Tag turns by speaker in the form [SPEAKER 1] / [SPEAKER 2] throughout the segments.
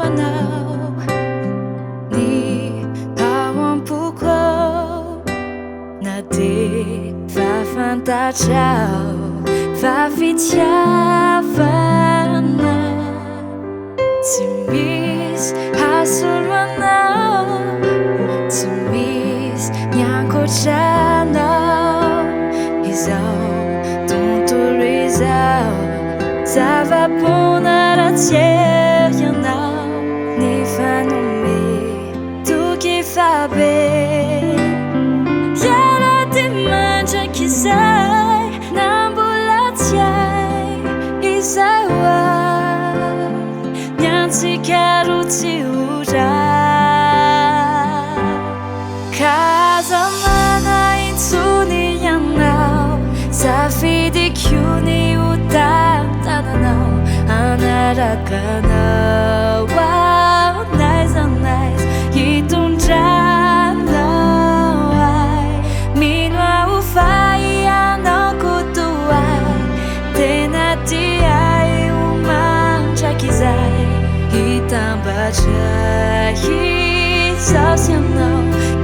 [SPEAKER 1] now. Ni hawan pukul na di fa fanta ciao fa fitiavana timis hasulwana timis nyankochana izao tontolo izao zava-bonarantierianao ny fanome toky fabe iara ty mandraky izay nambola tsy hay izao niantsika rotsy ora kazamana intsony ianao safidyko ny hotantananao anarakanao naiza naiza hitondranao ay mino aho fa ianao kotoay tena tiay ho mandraky izay hitambatra izao sy anao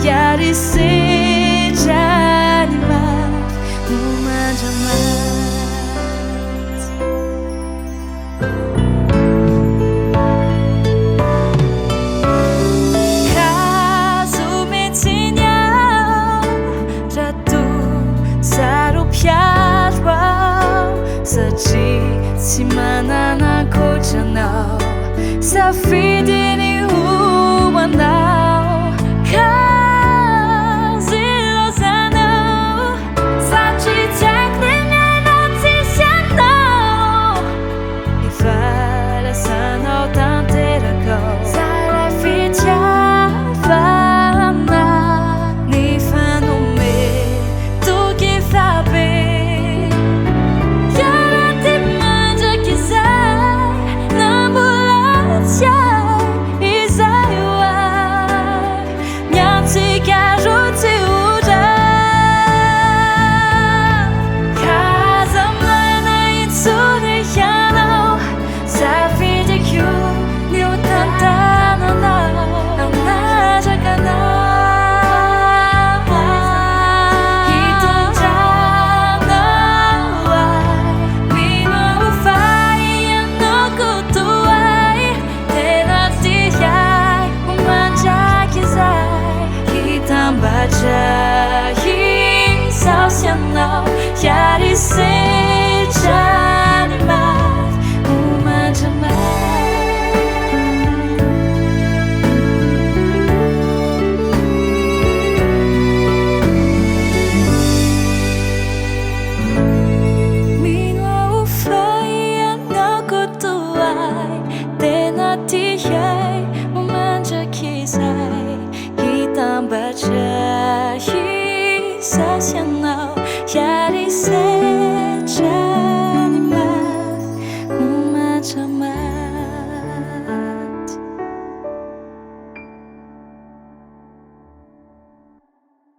[SPEAKER 1] iary sedrany mafy ho mandramaty satria tsy manana ankoatranao safidiny ho anao